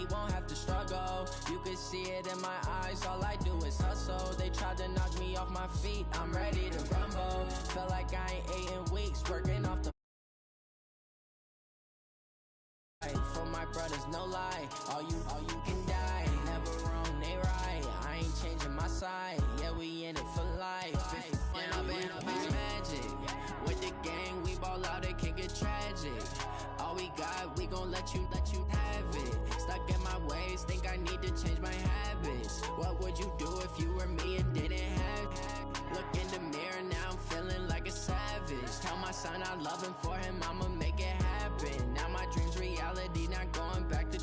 he won't have to struggle. You can see it in my eyes, all I do is hustle. They tried to knock me off my feet, I'm ready to rumble. Feel like I ain't ate in weeks, working off the for my brothers, no lie. All you can die. Never wrong, they right. I ain't changing my side. Yeah, we in it for life. And I've been magic. With the gang, we ball out, it can get tragic. All we got, we gon' let you have it. Stuck in my ways, think I need to change my habits. What would you do if you were me and didn't have it? Look in the mirror, now I'm feeling like a savage. Tell my son I love him, for him I'ma make it happen. Now my dream's reality, not going back to.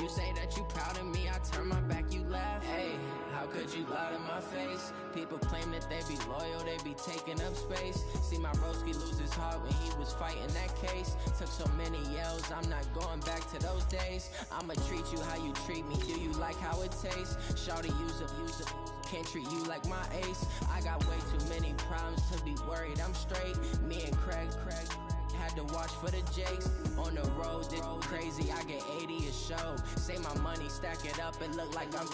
You say that you proud of me, I turn my back, you laugh. Hey, how could you lie to my face? People claim that they be loyal, they be taking up space. See my broski lose his heart when he was fighting that case. Took so many yells, I'm not going back to those days. I'ma treat you how you treat me, do you like how it tastes? Shawty, use up, can't treat you like my ace. I got way too many problems to be worried, I'm straight. Me and Craig had to watch for the Jakes. On the road, this crazy, I get 80 a show. Say my money, stack it up, it look like I'm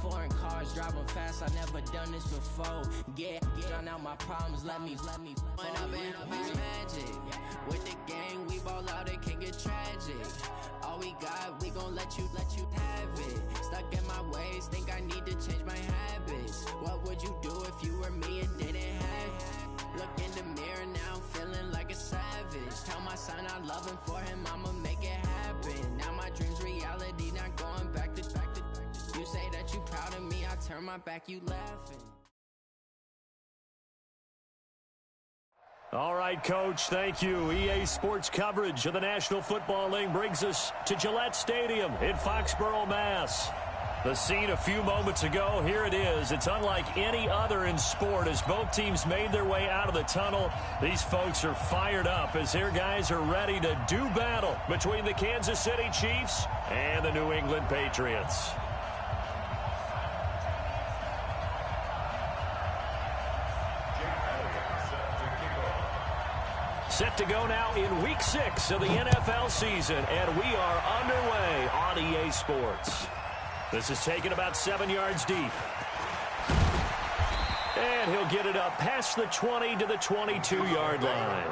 foreign cars, driving fast, I never done this before. Drown out my problems, let me When I've been magic. With the gang, we ball out, it can get tragic. All we got, we gon' let you have it. Stuck in my ways, think I need to change my habits. What would you do if you were me and didn't have it? Look in the mirror, now I'm feeling like a savage. Tell my son I love him, for him I'ma make it happen. Now my dream's reality, not going back to. You say that you proud of me, I turn my back, you laughing. All right, Coach, thank you. EA Sports coverage of the National Football League brings us to Gillette Stadium in Foxborough, Mass. The scene a few moments ago, here it is. It's unlike any other in sport as both teams made their way out of the tunnel. These folks are fired up as their guys are ready to do battle between the Kansas City Chiefs and the New England Patriots. Set to go now in Week 6 of the NFL season, and we are underway on EA Sports. This is taken about 7 yards deep. And he'll get it up past the 20 to the 22-yard line.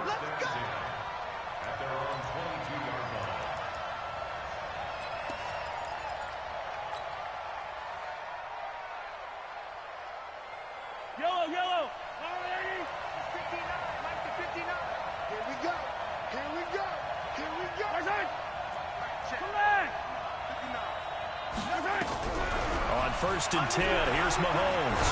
Yellow. All ready? 59, Mike to 59. Here we go. Come back. 59. On 1st and 10, here's Mahomes.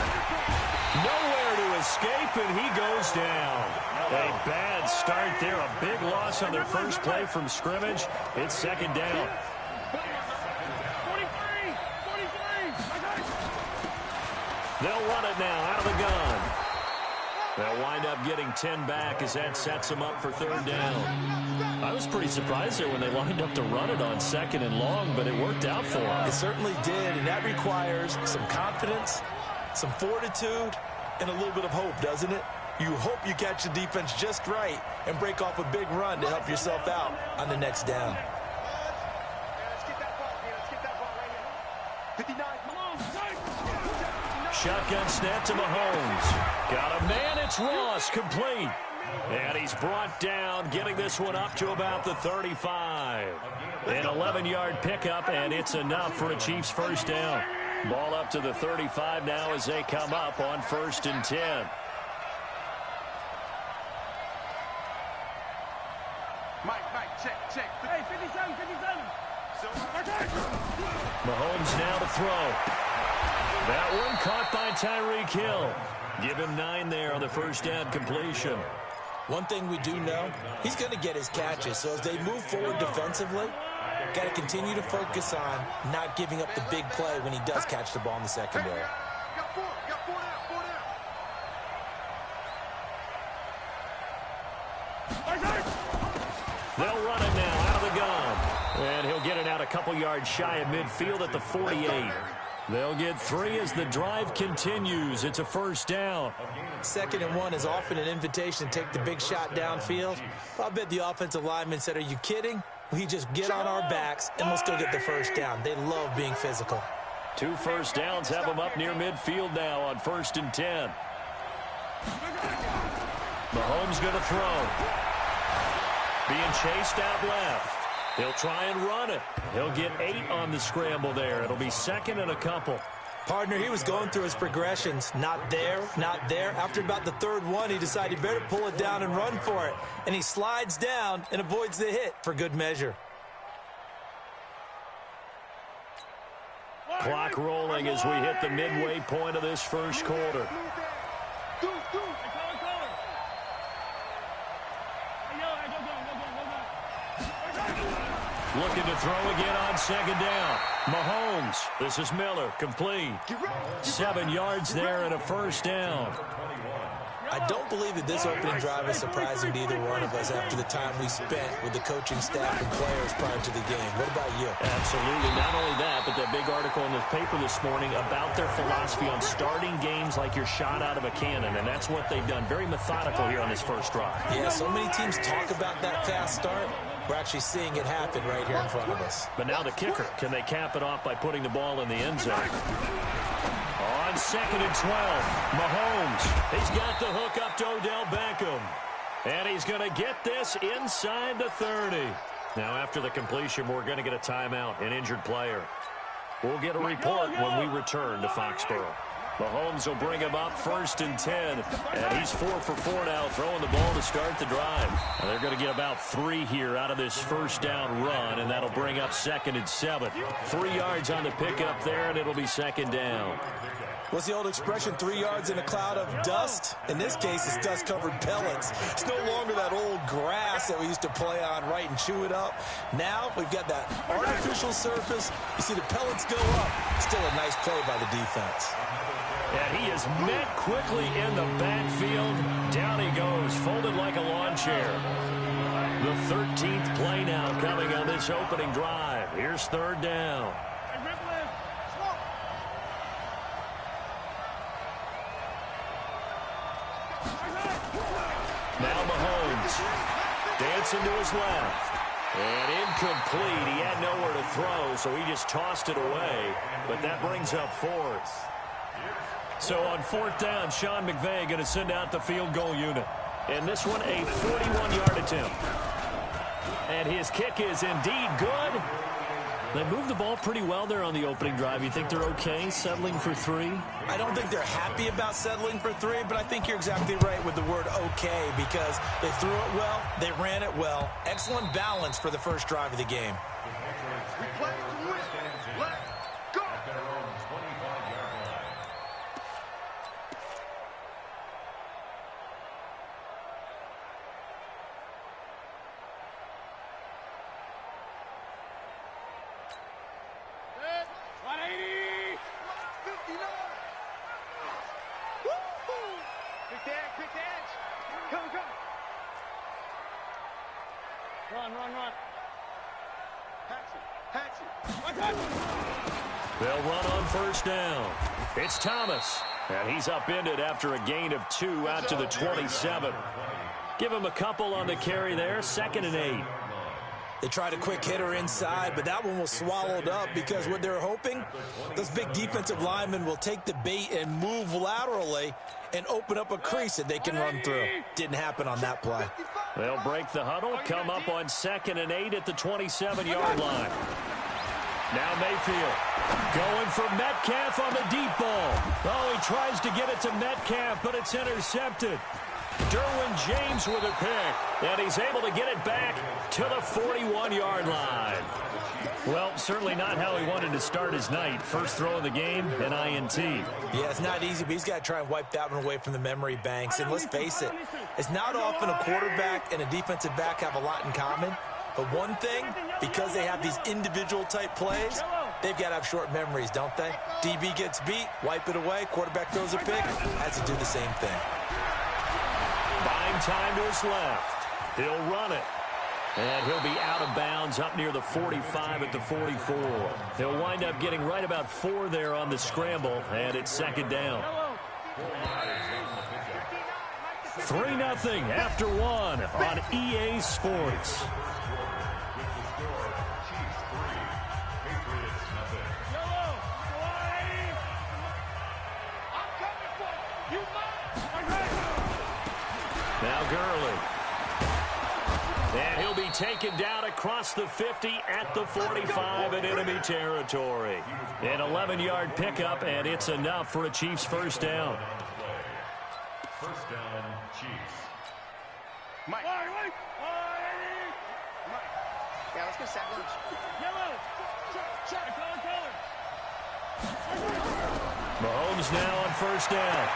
Nowhere to escape, and he goes down. A bad start there, a big loss on their first play from scrimmage. It's 2nd down. 43. They'll run it now out of the gun. They'll wind up getting 10 back as that sets them up for 3rd down. I was pretty surprised there when they lined up to run it on 2nd and long, but it worked out for them. It certainly did, and that requires some confidence, some fortitude, and a little bit of hope, doesn't it? You hope you catch the defense just right and break off a big run to help yourself out on the next down. Let's get that ball right here. 59. Shotgun snap to Mahomes. Got a man, it's Ross, complete. And he's brought down, getting this one up to about the 35. An 11-yard pickup, and it's enough for a Chiefs 1st down. Ball up to the 35 now as they come up on 1st and 10. Mike, check. Hey, 57. Mahomes now to throw. That one caught by Tyreek Hill. Give him 9 there on the 1st down completion. One thing we do know, he's going to get his catches. So as they move forward defensively, got to continue to focus on not giving up the big play when he does catch the ball in the secondary. Got four down. They'll run it now out of the gun. And he'll get it out a couple yards shy of midfield at the 48. They'll get 3 as the drive continues. It's a 1st down. 2nd and 1 is often an invitation to take the big shot downfield. I bet the offensive lineman said, are you kidding? We just get on our backs and let's go get the first down. They love being physical. 2 first downs have them up near midfield now on 1st and 10. Mahomes going to throw. Being chased out left. He'll try and run it. He'll get 8 on the scramble there. It'll be 2nd and a couple. Partner, he was going through his progressions. Not there, not there. After about the 3rd one, he decided he better pull it down and run for it. And he slides down and avoids the hit for good measure. Clock rolling as we hit the midway point of this first quarter. Looking to throw again on 2nd down. Mahomes. This is Miller. Complete. 7 yards there and a first down. I don't believe that this opening drive is surprising to either one of us after the time we spent with the coaching staff and players prior to the game. What about you? Absolutely. Not only that, but that big article in the paper this morning about their philosophy on starting games like you're shot out of a cannon, and that's what they've done. Very methodical here on this first drive. Yeah, so many teams talk about that fast start. We're actually seeing it happen right here in front of us. But now the kicker. Can they cap it off by putting the ball in the end zone? On 2nd and 12, Mahomes. He's got the hook up to Odell Beckham. And he's going to get this inside the 30. Now, after the completion, we're going to get a timeout, an injured player. We'll get a report when we return to Foxborough. Mahomes will bring him up 1st and 10. And he's 4 for 4 now, throwing the ball to start the drive. Now they're going to get about 3 here out of this first down run, and that'll bring up 2nd and 7. 3 yards on the pickup there, and it'll be 2nd down. What's the old expression, 3 yards in a cloud of dust? In this case, it's dust-covered pellets. It's no longer that old grass that we used to play on, right, and chew it up. Now we've got that artificial surface. You see the pellets go up. Still a nice play by the defense. And he is met quickly in the backfield. Down he goes, folded like a lawn chair. The 13th play now coming on this opening drive. Here's 3rd down. Now Mahomes dancing to his left. And incomplete. He had nowhere to throw, so he just tossed it away. But that brings up 4th. So on 4th down, Sean McVay going to send out the field goal unit. And this one, a 41-yard attempt. And his kick is indeed good. They moved the ball pretty well there on the opening drive. You think they're okay settling for 3? I don't think they're happy about settling for 3, but I think you're exactly right with the word okay because they threw it well, they ran it well. Excellent balance for the first drive of the game. We play to win. Let's go. Run. Patsy. They'll run on 1st down. It's Thomas. And he's upended after a gain of 2 out to the 27. Give him a couple on the carry there. 2nd and 8. They tried a quick hitter inside, but that one was swallowed up because what they're hoping, those big defensive linemen will take the bait and move laterally and open up a crease that they can run through. Didn't happen on that play. They'll break the huddle, come up on 2nd and 8 at the 27-yard line. Now Mayfield going for Metcalf on the deep ball. Oh, he tries to get it to Metcalf, but it's intercepted. Derwin James with a pick, and he's able to get it back to the 41-yard line. Well, certainly not how he wanted to start his night. First throw of the game, an INT. Yeah, it's not easy, but he's got to try and wipe that one away from the memory banks. And let's face it, it's not often a quarterback and a defensive back have a lot in common. But one thing, because they have these individual type plays, they've got to have short memories, don't they? DB gets beat, wipe it away, quarterback throws a pick, has to do the same thing. Buying time to his left. He'll run it. And he'll be out of bounds up near the 45 at the 44. He'll wind up getting right about 4 there on the scramble, and it's 2nd down. 3-0 after 1 on EA Sports. Gurley. And he'll be taken down across the 50 at the 45 in enemy territory. An 11-yard pickup, and it's enough for a Chiefs first down. First down, Chiefs. Mike. Mike. Yeah, let's go second. Yellow. Check. Color. Mahomes now on first down.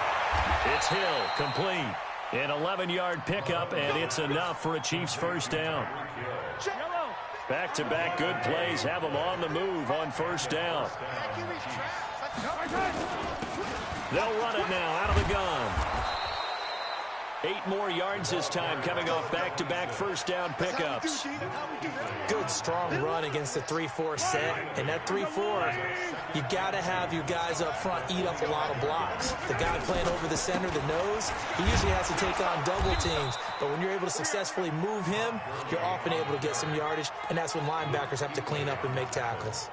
It's Hill, complete. An 11-yard pickup, and it's enough for a Chiefs first down. Back-to-back good plays have them on the move on first down. They'll run it now out of the gun. 8 more yards this time coming off back-to-back first down pickups. Good, strong run against the 3-4 set. And that 3-4, you got to have your guys up front eat up a lot of blocks. The guy playing over the center, the nose, he usually has to take on double teams. But when you're able to successfully move him, you're often able to get some yardage. And that's when linebackers have to clean up and make tackles.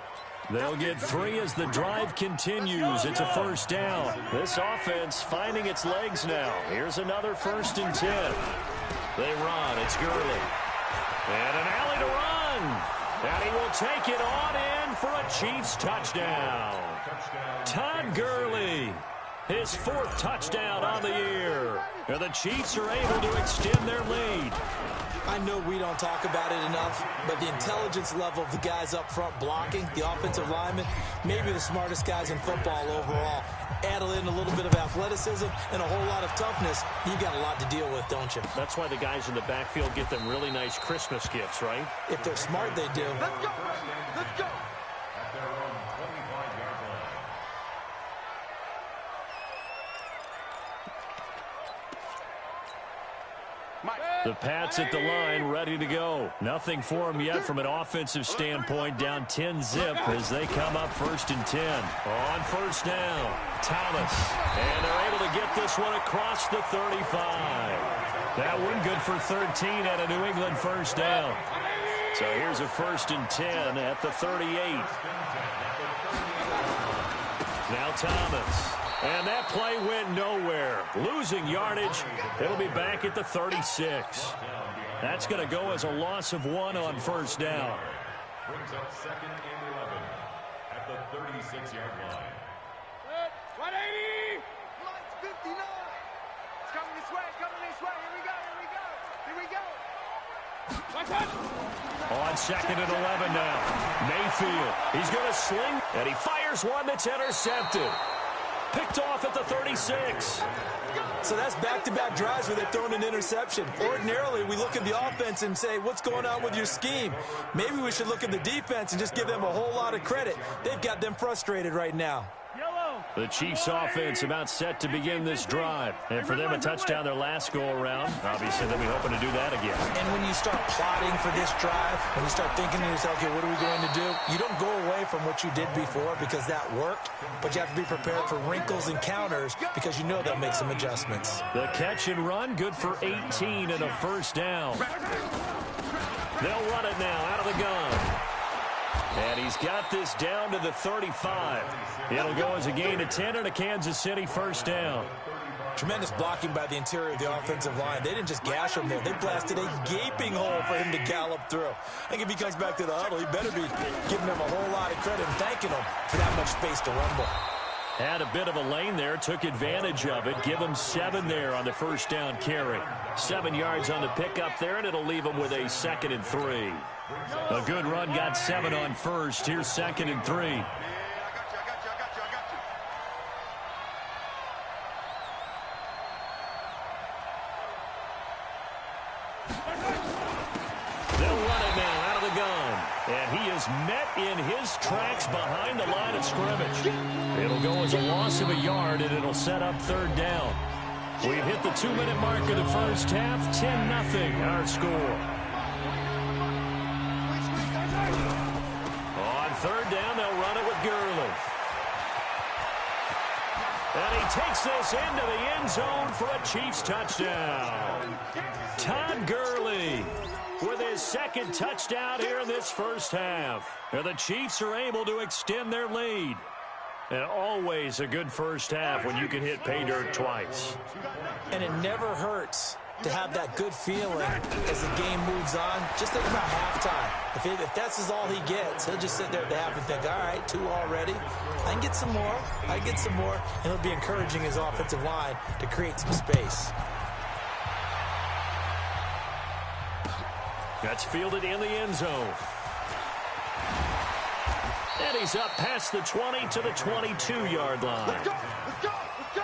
They'll get 3 as the drive continues. It's a first down. This offense finding its legs now. Here's another 1st and 10. They run. It's Gurley. And an alley to run. And he will take it on in for a Chiefs touchdown. Todd Gurley, his 4th touchdown on the year. And the Chiefs are able to extend their lead. I know we don't talk about it enough, but the intelligence level of the guys up front blocking, the offensive linemen, maybe the smartest guys in football overall. Add in a little bit of athleticism and a whole lot of toughness, you got a lot to deal with, don't you? That's why the guys in the backfield get them really nice Christmas gifts, right? If they're smart, they do. Let's go. Let's go. At their own 25-yard line. The Pats at the line, ready to go. Nothing for them yet from an offensive standpoint. Down 10-zip as they come up 1st and 10. On first down, Thomas. And they're able to get this one across the 35. That one good for 13 at a New England first down. So here's a 1st and 10 at the 38. Now Thomas. And that play went nowhere. Losing yardage. It'll be back at the 36. That's going to go as a loss of 1 on first down. Brings up 2nd and 11 at the 36-yard line. 180. 59. It's coming this way. Here we go. On 2nd and 11 now. Mayfield. He's going to sling. And he fires one that's intercepted. Picked off at the 36. So that's back-to-back drives where they're throwing an interception. Ordinarily, we look at the offense and say, what's going on with your scheme? Maybe we should look at the defense and just give them a whole lot of credit. They've got them frustrated right now. The Chiefs offense about set to begin this drive. And for them, a touchdown their last go-around. Obviously, they'll be hoping to do that again. And when you start plotting for this drive, when you start thinking to yourself, okay, what are we going to do? You don't go away from what you did before because that worked, but you have to be prepared for wrinkles and counters because you know they'll make some adjustments. The catch and run, good for 18 and a first down. They'll run it now out of the gun. And he's got this down to the 35. It'll go as a gain of 10 and a Kansas City first down. Tremendous blocking by the interior of the offensive line. They didn't just gash him there. They blasted a gaping hole for him to gallop through. I think if he comes back to the huddle, he better be giving them a whole lot of credit and thanking them for that much space to rumble. Had a bit of a lane there, took advantage of it. Give him 7 there on the first down carry. 7 yards on the pickup there, and it'll leave him with a 2nd and 3. A good run, got 7 on first. Here's 2nd and 3. I got you. They'll run it now out of the gun. And he is met in his tracks behind the line of scrimmage. It'll go as a loss of a yard, and it'll set up 3rd down. We've hit the 2-minute mark of the first half. 10-0 our score. On 3rd down, they'll run it with Gurley. And he takes this into the end zone for a Chiefs touchdown. Todd Gurley with his 2nd touchdown here in this first half. And the Chiefs are able to extend their lead. And always a good first half when you can hit pay dirt twice. And it never hurts to have that good feeling as the game moves on. Just think about halftime. If that's all he gets, he'll just sit there at the half and think, all right, 2 already. I can get some more. I can get some more. And he'll be encouraging his offensive line to create some space. That's fielded in the end zone. And he's up past the 20 to the 22-yard line. Let's go! Let's go! Let's go!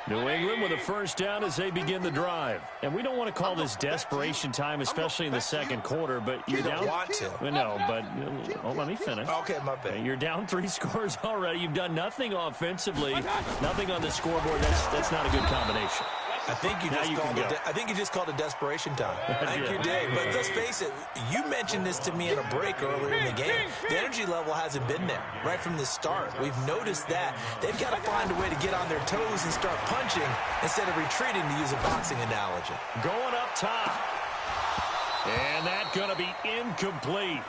New England with a first down as they begin the drive. And we don't want to call this desperation time, especially in the second quarter, but you're down. You don't want to. No, but let me finish. Okay, my bad. You're down 3 scores already. You've done nothing offensively, nothing on the scoreboard. That's not a good combination. I think you just called it desperation time. I think you did. But let's face it, you mentioned this to me in a break earlier in the game. The energy level hasn't been there right from the start. We've noticed that. They've got to find a way to get on their toes and start punching instead of retreating, to use a boxing analogy. Going up top. And that's going to be incomplete.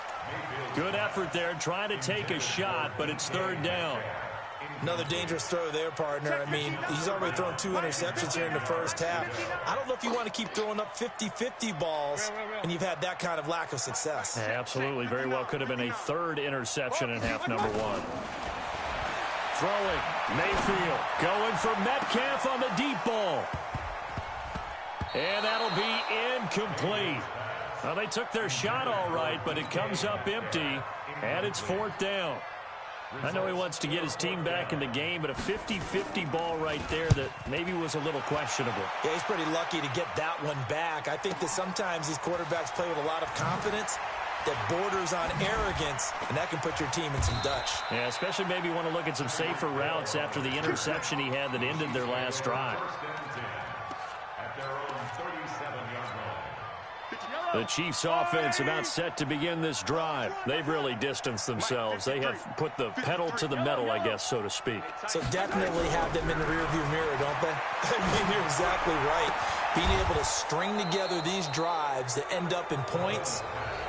Good effort there, trying to take a shot, but it's third down. Another dangerous throw there, partner. I mean, he's already thrown 2 interceptions here in the first half. I don't know if you want to keep throwing up 50-50 balls, and you've had that kind of lack of success. Yeah, absolutely. Very well could have been a 3rd interception in half number 1. Throwing. Mayfield going for Metcalf on the deep ball. And that'll be incomplete. Well, they took their shot all right, but it comes up empty, and it's 4th down. I know he wants to get his team back in the game, but a 50-50 ball right there that maybe was a little questionable. Yeah, he's pretty lucky to get that one back. I think that sometimes these quarterbacks play with a lot of confidence that borders on arrogance, and that can put your team in some Dutch. Yeah, especially maybe want to look at some safer routes after the interception he had that ended their last drive. The Chiefs offense about set to begin this drive. They've really distanced themselves. They have put the pedal to the metal, I guess, so to speak. So definitely have them in the rearview mirror, don't they? I mean, you're exactly right. Being able to string together these drives that end up in points,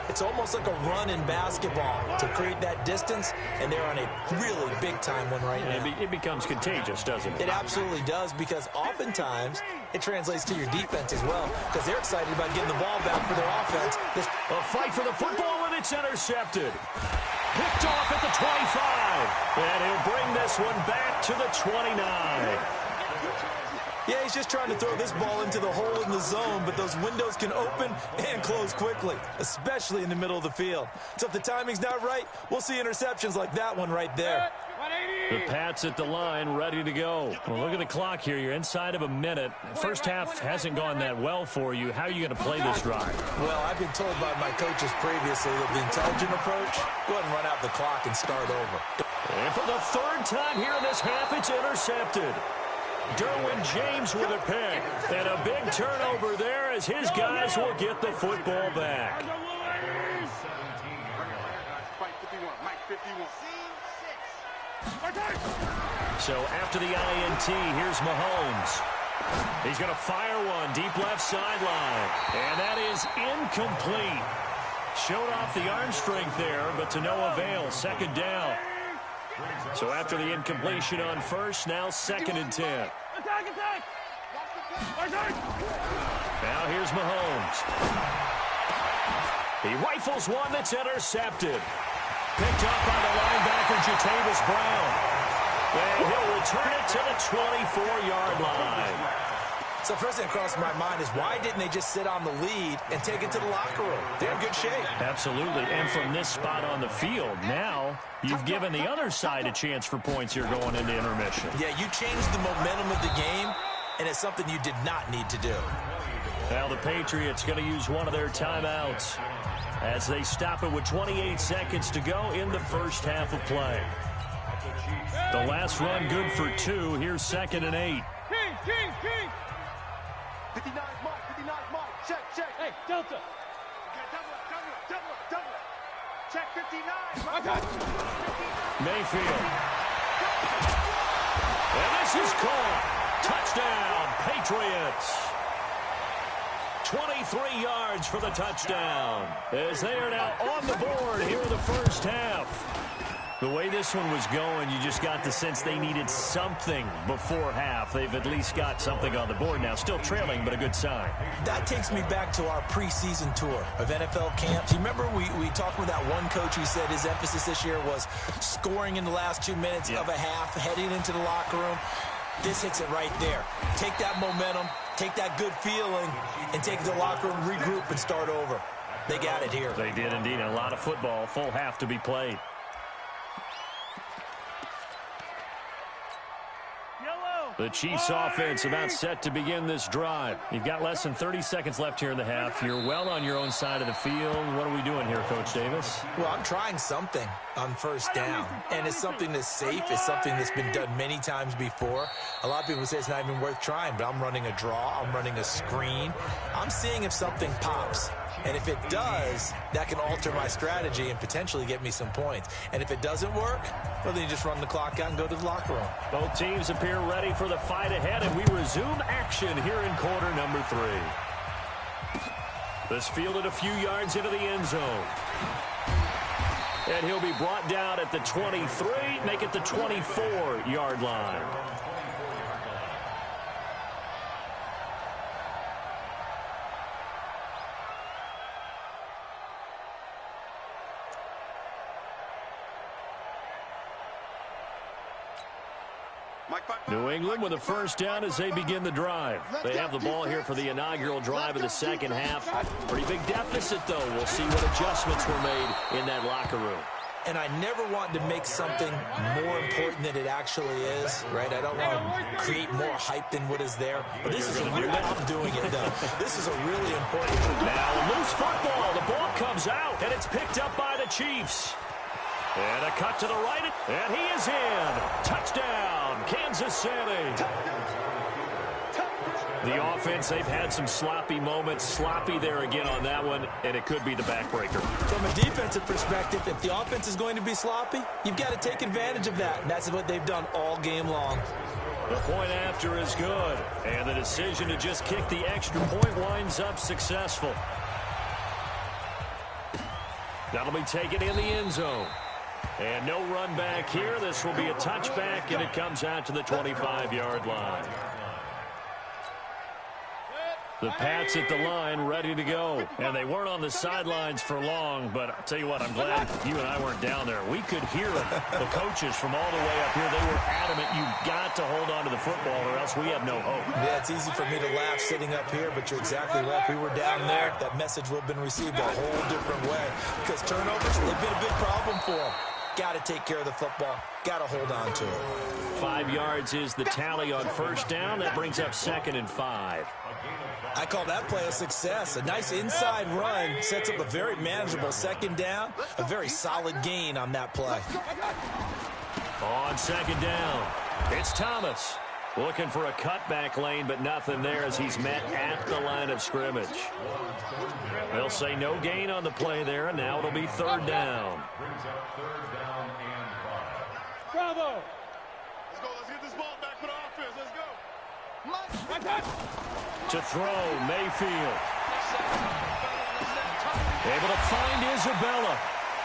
it's almost like a run in basketball to create that distance, and they're on a really big-time one right now. It becomes contagious, doesn't it? It absolutely does, because oftentimes it translates to your defense as well, because they're excited about getting the ball back for their offense. A fight for the football, and it's intercepted. Picked off at the 25, and he'll bring this one back to the 29. Yeah, he's just trying to throw this ball into the hole in the zone, but those windows can open and close quickly, especially in the middle of the field. So if the timing's not right, we'll see interceptions like that one right there. The Pats at the line, ready to go. Well, look at the clock here. You're inside of a minute. First half hasn't gone that well for you. How are you going to play this drive? Well, I've been told by my coaches previously that the intelligent approach, go ahead and run out the clock and start over. And for the 3rd time here in this half, it's intercepted. Derwin James with a pick. And a big turnover there as his guys will get the football back. So after the INT, here's Mahomes. He's going to fire one deep left sideline. And that is incomplete. Showed off the arm strength there, but to no avail. 2nd down. So after the incompletion on first, now 2nd and 10. Now here's Mahomes. He rifles one that's intercepted. Picked up by the linebacker, Jatavis Brown. And he'll return it to the 24-yard line. So first thing that crossed my mind is, why didn't they just sit on the lead and take it to the locker room? They're in good shape. Absolutely. And from this spot on the field, now you've given the other side a chance for points here going into intermission. Yeah, you changed the momentum of the game, and it's something you did not need to do. Now the Patriots going to use one of their timeouts as they stop it with 28 seconds to go in the first half of play. The last run good for 2. Here's 2nd and 8. King. 59 Mike. Check. Hey, Delta. Double. Check 59. Mayfield. And this is caught. Touchdown, Patriots. 23 yards for the touchdown as they are now on the board here in the first half. The way this one was going, you just got the sense they needed something before half. They've at least got something on the board now. Still trailing, but a good sign. That takes me back to our preseason tour of NFL camps. You remember we talked with that one coach who said his emphasis this year was scoring in the last 2 minutes of a half, heading into the locker room. This hits it right there. Take that momentum, take that good feeling, and take it to the locker room, regroup, and start over. They got it here. They did indeed. A lot of football, full half to be played. The Chiefs offense about set to begin this drive. You've got less than 30 seconds left here in the half. You're well on your own side of the field. What are we doing here, Coach Davis? Well, I'm trying something on first down, and it's something that's safe. It's something that's been done many times before. A lot of people say it's not even worth trying, but I'm running a draw. I'm running a screen. I'm seeing if something pops. And if it does, that can alter my strategy and potentially get me some points. And if it doesn't work, well, then you just run the clock out and go to the locker room. Both teams appear ready for the fight ahead, and we resume action here in quarter number 3. This fielded a few yards into the end zone. And he'll be brought down at the 23, make it the 24-yard line. New England with a first down as they begin the drive. They have the ball here for the inaugural drive of the second half. Pretty big deficit, though. We'll see what adjustments were made in that locker room. And I never want to make something more important than it actually is, right? I don't want to create more hype than what is there. But this is a really, I'm doing it, though. This is a really important. Now, loose football. The ball comes out, and it's picked up by the Chiefs. And a cut to the right, and he is in. Touchdown, Kansas City. The offense, they've had some sloppy moments. Sloppy there again on that one, and it could be the backbreaker. From a defensive perspective, if the offense is going to be sloppy, you've got to take advantage of that. And that's what they've done all game long. The point after is good, and the decision to just kick the extra point winds up successful. That'll be taken in the end zone. And no run back here. This will be a touchback, and it comes out to the 25-yard line. The Pats at the line, ready to go. And they weren't on the sidelines for long, but I'll tell you what, I'm glad you and I weren't down there. We could hear them. The coaches from all the way up here, they were adamant, you've got to hold on to the football or else we have no hope. Yeah, it's easy for me to laugh sitting up here, but you're exactly right. If we were down there, that message would have been received a whole different way. Because turnovers, they've been a big problem for them. Got to take care of the football. Got to hold on to it. 5 yards is the tally on first down. That brings up 2nd and 5. I call that play a success. A nice inside run sets up a very manageable second down. A very solid gain on that play. On second down, it's Thomas. Looking for a cutback lane, but nothing there as he's met at the line of scrimmage. They'll say no gain on the play there, and now it'll be 3rd down. Bravo! Let's go. Let's get this ball back for the offense. Let's go. To throw, Mayfield. Able to find Isabella.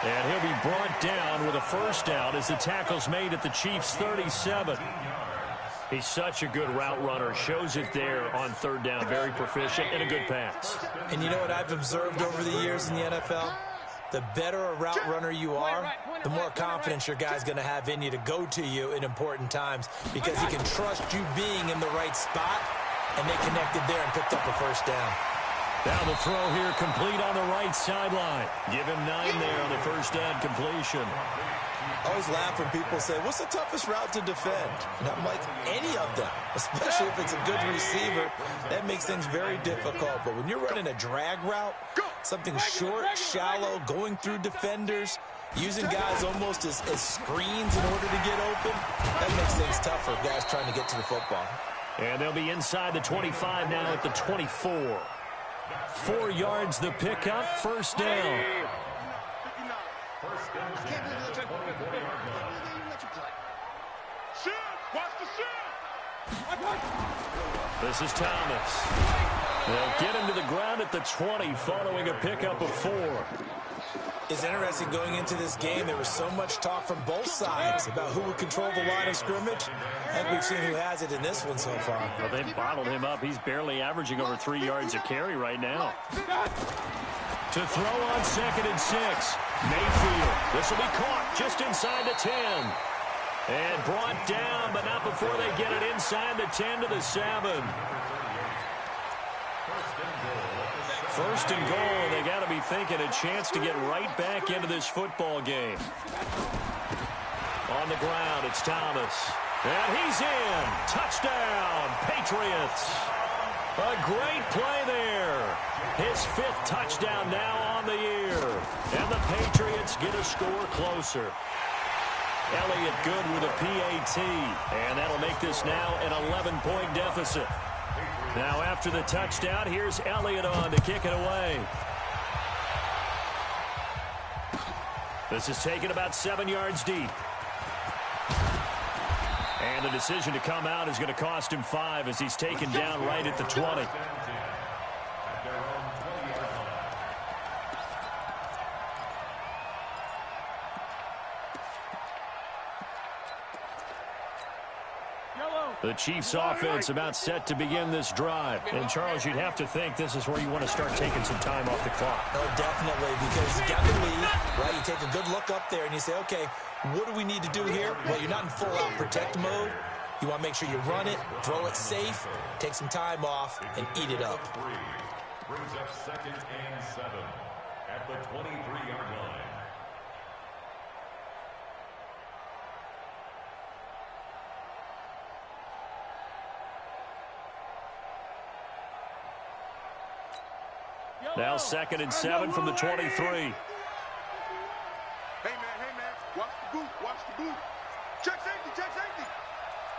And he'll be brought down with a first down as the tackle's made at the Chiefs' 37. He's such a good route runner. Shows it there on 3rd down. Very proficient and a good pass. And you know what I've observed over the years in the NFL? The better a route runner you are, the more confidence your guy's going to have in you to go to you in important times because he can trust you being in the right spot, and they connected there and picked up a first down. Now the throw here complete on the right sideline. Give him 9 there on the first down completion. I always laugh when people say, what's the toughest route to defend? And I'm like, any of them, especially if it's a good receiver. That makes things very difficult. But when you're running a drag route, something short, shallow, going through defenders, using guys almost as screens in order to get open, that makes things tough for guys trying to get to the football. And they'll be inside the 25 now at the 24. 4 yards the pickup, first down. This is Thomas. They'll get him to the ground at the 20 following a pickup of 4. It's interesting going into this game. There was so much talk from both sides about who would control the line of scrimmage. I think we've seen who has it in this one so far. Well, they've bottled him up. He's barely averaging over 3 yards a carry right now. To throw on 2nd and 6. Mayfield. This will be caught just inside the 10. And brought down, but not before they get it inside the 10 to the 7. First and goal, and they got to be thinking a chance to get right back into this football game. On the ground, it's Thomas. And he's in. Touchdown, Patriots. A great play there. His 5th touchdown now on the year. And the Patriots get a score closer. Elliott good with a PAT. And that'll make this now an 11-point deficit. Now after the touchdown, here's Elliott on to kick it away. This is taken about 7 yards deep. And the decision to come out is going to cost him 5 as he's taken down right at the 20. The Chiefs' offense about set to begin this drive. And, Charles, you'd have to think this is where you want to start taking some time off the clock. Oh, definitely, because you got the lead, right? You take a good look up there and you say, okay, what do we need to do here? Well, you're not in full-out protect mode. You want to make sure you run it, throw it safe, take some time off, and eat it up. Brings up 2nd and 7 at the 23-yard line. Now 2nd and 7 from the 23. Hey, man, watch the boot. Check safety.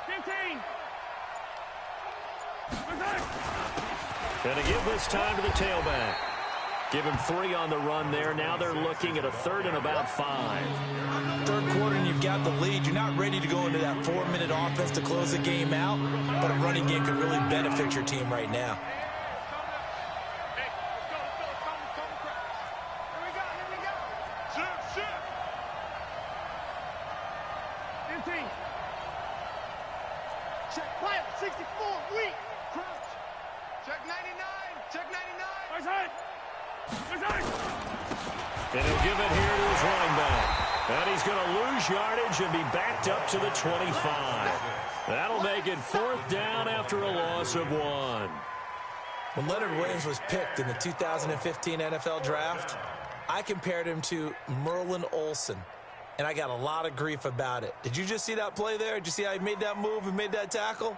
15. Gonna give this time to the tailback. Give him 3 on the run there. Now they're looking at a 3rd and about 5. Third quarter and you've got the lead. You're not ready to go into that 4-minute offense to close the game out, but a running game could really benefit your team right now. And he'll give it here to his running back. And he's going to lose yardage and be backed up to the 25. That'll make it 4th down after a loss of 1. When Leonard Williams was picked in the 2015 NFL Draft, I compared him to Merlin Olsen, and I got a lot of grief about it. Did you just see that play there? Did you see how he made that move and made that tackle?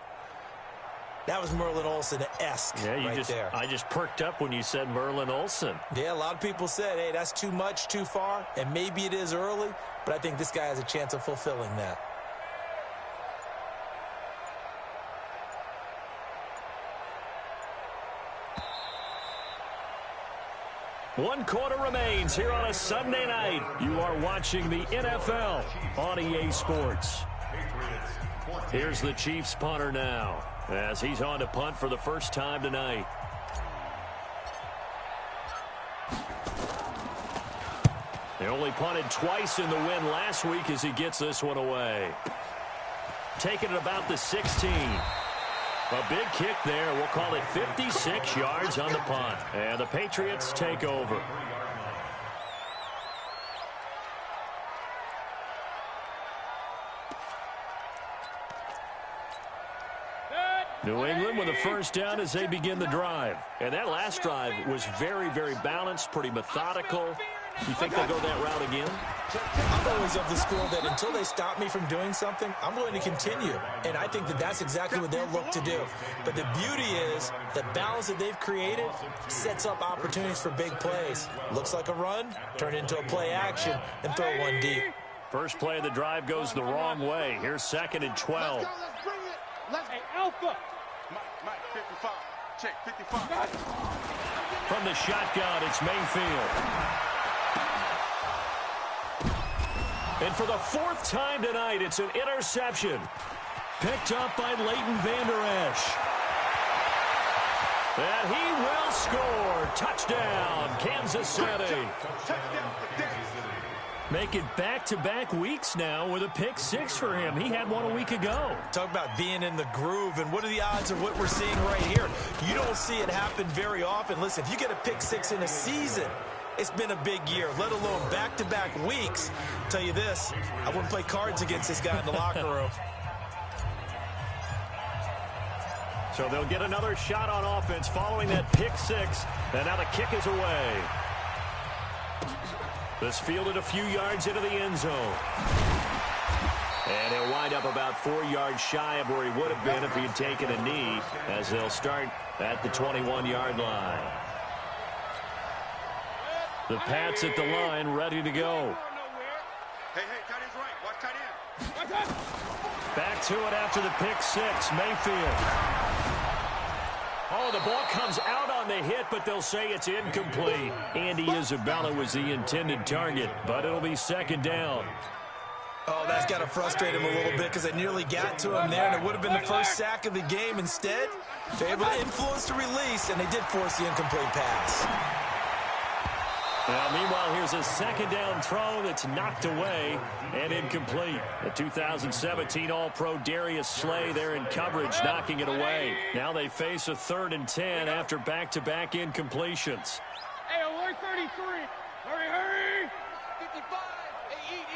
That was Merlin Olsen-esque there. I just perked up when you said Merlin Olsen. Yeah, a lot of people said, hey, that's too much, too far, and maybe it is early, but I think this guy has a chance of fulfilling that. One quarter remains here on a Sunday night. You are watching the NFL on EA Sports. Here's the Chiefs punter now, as he's on to punt for the first time tonight. They only punted twice in the win last week as he gets this one away. Taking it about the 16. A big kick there. We'll call it 56 yards on the punt. And the Patriots take over. New England with a first down as they begin the drive. And that last drive was very, very balanced, pretty methodical. You think they'll go that route again? I'm always of the school that until they stop me from doing something, I'm going to continue. And I think that that's exactly what they'll look to do. But the beauty is the balance that they've created sets up opportunities for big plays. Looks like a run, turn it into a play action, and throw one deep. First play of the drive goes the wrong way. Here's 2nd and 12. Let's bring it. Let's Alpha. Mike, 55. Check, 55. From the shotgun, it's Mayfield. And for the 4th time tonight, it's an interception. Picked up by Leighton Vander Esch. And he will score. Touchdown, Kansas City. Make it back-to-back weeks now with a pick six for him. He had one a week ago. Talk about being in the groove, and what are the odds of what we're seeing right here? You don't see it happen very often. Listen, if you get a pick six in a season, it's been a big year, let alone back-to-back weeks. I'll tell you this, I wouldn't play cards against this guy in the locker room. So they'll get another shot on offense following that pick six, and now the kick is away. This fielded a few yards into the end zone. And he'll wind up about 4 yards shy of where he would have been if he had taken a knee, as they'll start at the 21-yard line. The Pats at the line, ready to go. Hey, tight end's right. Watch tight end. Back to it after the pick six, Mayfield. Oh, the ball comes out on the hit, but they'll say it's incomplete. KB-Weezaveli was the intended target, but it'll be second down. Oh, that's got to frustrate him a little bit because they nearly got to him there, and it would have been the first sack of the game. Instead, they're able to influence the release, and they did force the incomplete pass. Now, meanwhile, here's a second down throw that's knocked away and incomplete. The 2017 All-Pro Darius Slay there in coverage, knocking it away. Now they face a 3rd and 10 after back-to-back incompletions. Hey, alert 33. Hurry. 55. Hey, eat.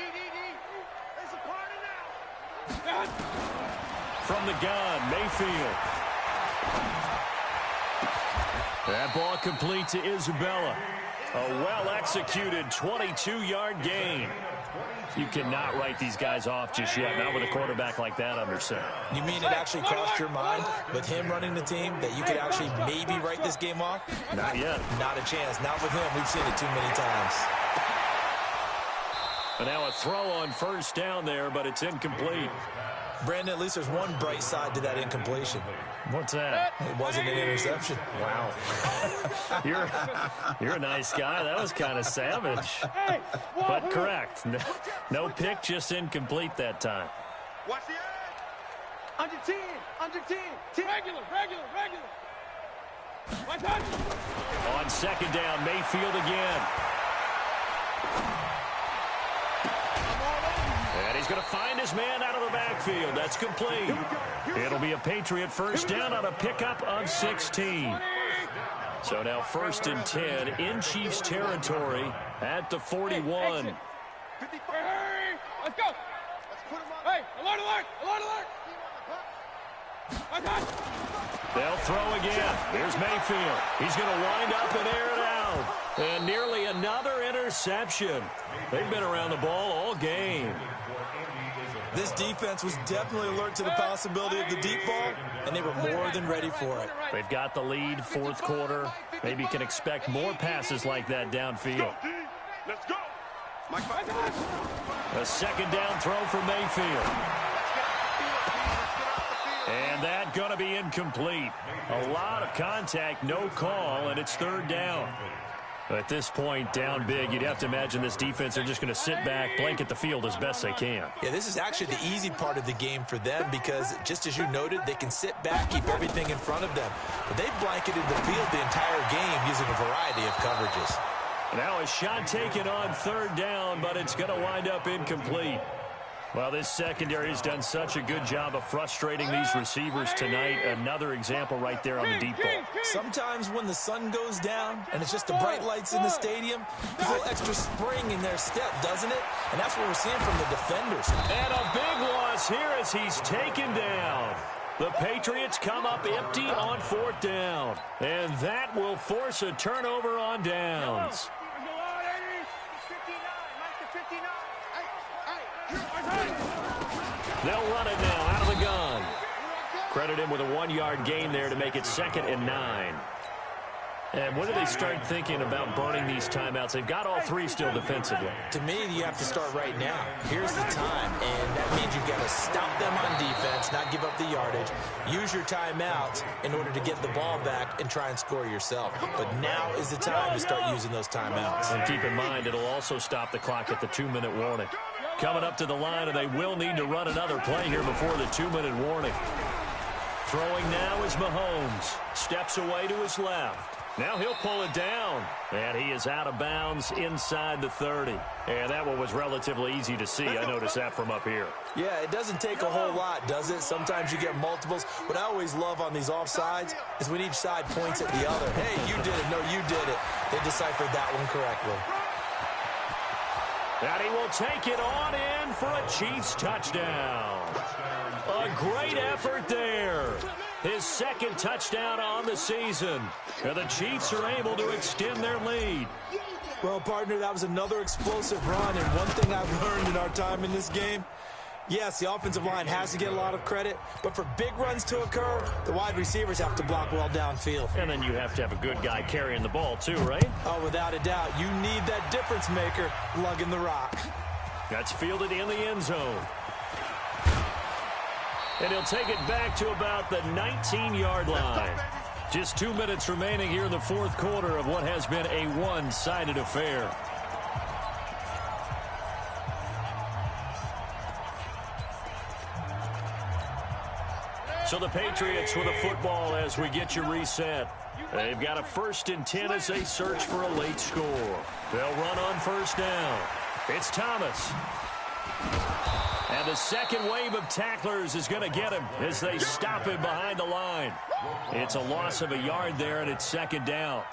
There's a party now. From the gun, Mayfield. That ball complete to Isabella. A well-executed 22-yard gain. You cannot write these guys off just yet, not with a quarterback like that under center. You mean it actually crossed your mind with him running the team that you could actually maybe write this game off? Not yet. Not a chance. Not with him. We've seen it too many times. And now a throw on first down there, but it's incomplete. Brandon, at least there's one bright side to that incompletion. What's that? It wasn't an interception. Wow. You're a nice guy. That was kind of savage. But correct. No pick, just incomplete that time. Watch the edge. Under 10. 10. Regular. Watch out. On second down, Mayfield again. And he's going to find his man out of the backfield. That's complete. It'll be a Patriot first down on a pickup of 16. So now 1st and 10 in Chiefs territory at the 41. Hurry. Let's go. Hey, alert. They'll throw again. Here's Mayfield. He's going to wind up and air it out. And nearly another interception. They've been around the ball all game. This defense was definitely alert to the possibility of the deep ball, and they were more than ready for it. They've got the lead, 4th quarter. Maybe can expect more passes like that downfield. Let's go. A second down throw for Mayfield. And that going to be incomplete. A lot of contact, no call, and it's 3rd down. At this point, down big, you'd have to imagine this defense are just going to sit back, blanket the field as best they can. Yeah, this is actually the easy part of the game for them because, just as you noted, they can sit back, keep everything in front of them. But they've blanketed the field the entire game using a variety of coverages. Now a shot taken on 3rd down, but it's going to wind up incomplete. Well, this secondary has done such a good job of frustrating these receivers tonight. Another example right there on the deep ball. Sometimes when the sun goes down and it's just the bright lights in the stadium, there's a little extra spring in their step, doesn't it? And that's what we're seeing from the defenders. And a big loss here as he's taken down. The Patriots come up empty on 4th down. And that will force a turnover on downs. They'll run it now out of the gun. Credit him with a 1-yard gain there to make it 2nd and 9. And when do they start thinking about burning these timeouts? They've got all 3 still defensively. To me, you have to start right now. Here's the time, and that means you've got to stop them on defense, not give up the yardage. Use your timeouts in order to get the ball back and try and score yourself. But now is the time to start using those timeouts. And keep in mind, it'll also stop the clock at the 2-minute warning. Coming up to the line, and they will need to run another play here before the 2-minute warning. Throwing now is Mahomes. Steps away to his left. Now he'll pull it down. And he is out of bounds inside the 30. And that one was relatively easy to see. I noticed that from up here. Yeah, it doesn't take a whole lot, does it? Sometimes you get multiples. What I always love on these offsides is when each side points at the other. Hey, you did it. No, you did it. They deciphered that one correctly. And he will take it on in for a Chiefs touchdown. A great effort there. His second touchdown on the season. And the Chiefs are able to extend their lead. Well, partner, that was another explosive run. And one thing I've learned in our time in this game, yes, the offensive line has to get a lot of credit, but for big runs to occur, the wide receivers have to block well downfield. And then you have to have a good guy carrying the ball too, right? Oh, without a doubt. You need that difference maker lugging the rock. That's fielded in the end zone. And he'll take it back to about the 19-yard line. Just 2 minutes remaining here in the fourth quarter of what has been a one-sided affair. So the Patriots with a football as we get you reset. They've got a 1st and 10 as they search for a late score. They'll run on first down. It's Thomas. And the second wave of tacklers is going to get him as they stop him behind the line. It's a loss of a yard there, and it's second down.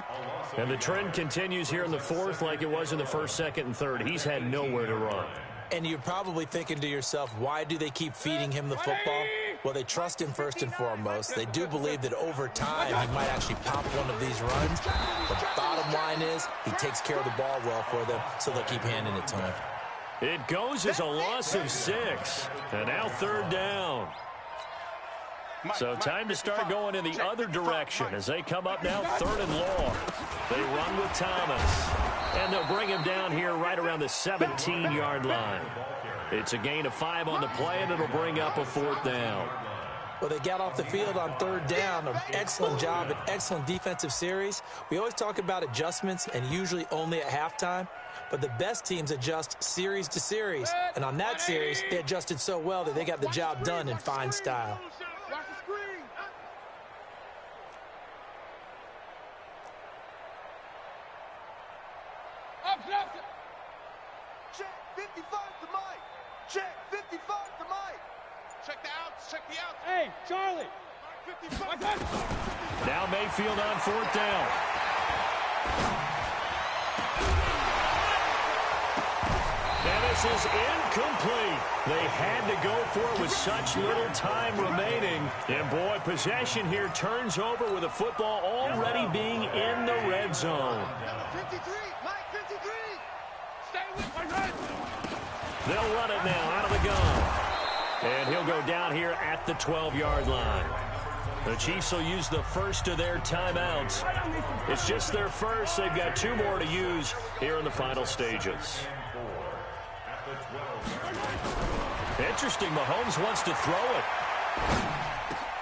And the trend continues here in the fourth like it was in the first, second, and third. He's had nowhere to run. And you're probably thinking to yourself, why do they keep feeding him the football? Well, they trust him first and foremost. They do believe that over time he might actually pop one of these runs. The bottom line is he takes care of the ball well for them, so they'll keep handing it to him. It goes as a loss of 6. And now third down. So time to start going in the other direction as they come up now 3rd and long. They run with Thomas. And they'll bring him down here right around the 17-yard line. It's a gain of 5 on the play, and it'll bring up a 4th down. Well, they got off the field on 3rd down. An excellent job, an excellent defensive series. We always talk about adjustments, and usually only at halftime. But the best teams adjust series to series. And on that series, they adjusted so well that they got the job done in fine style. Check 55 to Mike. Check 55 to Mike. Check the outs. Check the outs. Hey, Charlie. 55. Now Mayfield on 4th down. And this is incomplete. They had to go for it with such little time remaining. And boy, possession here turns over with the football already being in the red zone. 53. Mike 53. Stay with my right. They'll run it now out of the gun. And he'll go down here at the 12-yard line. The Chiefs will use the first of their timeouts. It's just their first. They've got 2 more to use here in the final stages. Interesting, Mahomes wants to throw it.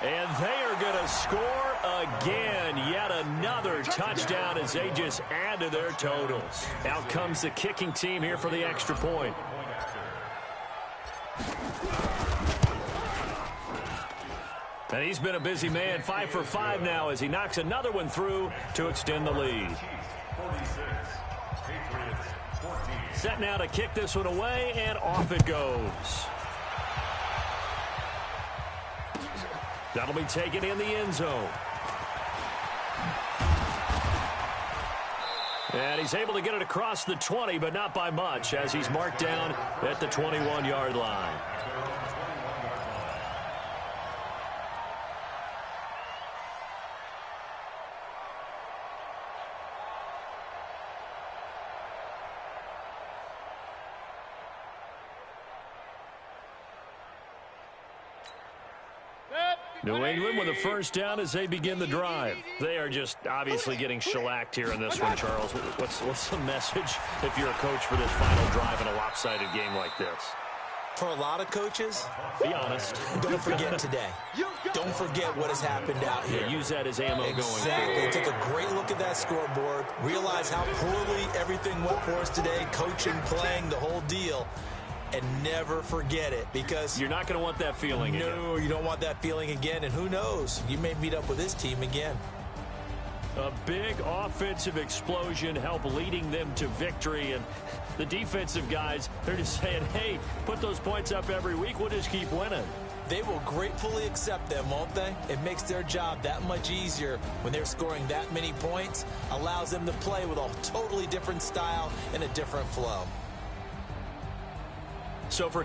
And they are going to score again. Yet another touchdown as they just add to their totals. Out comes the kicking team here for the extra point. And he's been a busy man, 5 for 5 now as he knocks another one through to extend the lead. Set now to kick this one away, and off it goes. That'll be taken in the end zone. And he's able to get it across the 20, but not by much, as he's marked down at the 21-yard line. New England with a first down as they begin the drive. They are just obviously getting shellacked here in this one, Charles. What's the message if you're a coach for this final drive in a lopsided game like this? For a lot of coaches, be honest. Don't forget today. Don't forget what has happened out here. Yeah, use that as ammo going forward. Exactly. Take a great look at that scoreboard. Realize how poorly everything went for us today. Coaching, playing, the whole deal. and never forget it, because you're not going to want that feeling again. No, you don't want that feeling again, and who knows, you may meet up with this team again. A big offensive explosion helped leading them to victory, and the defensive guys, they're just saying, hey, put those points up every week, we'll just keep winning. They will gratefully accept them, won't they? It makes their job that much easier when they're scoring that many points, allows them to play with a totally different style and a different flow. So for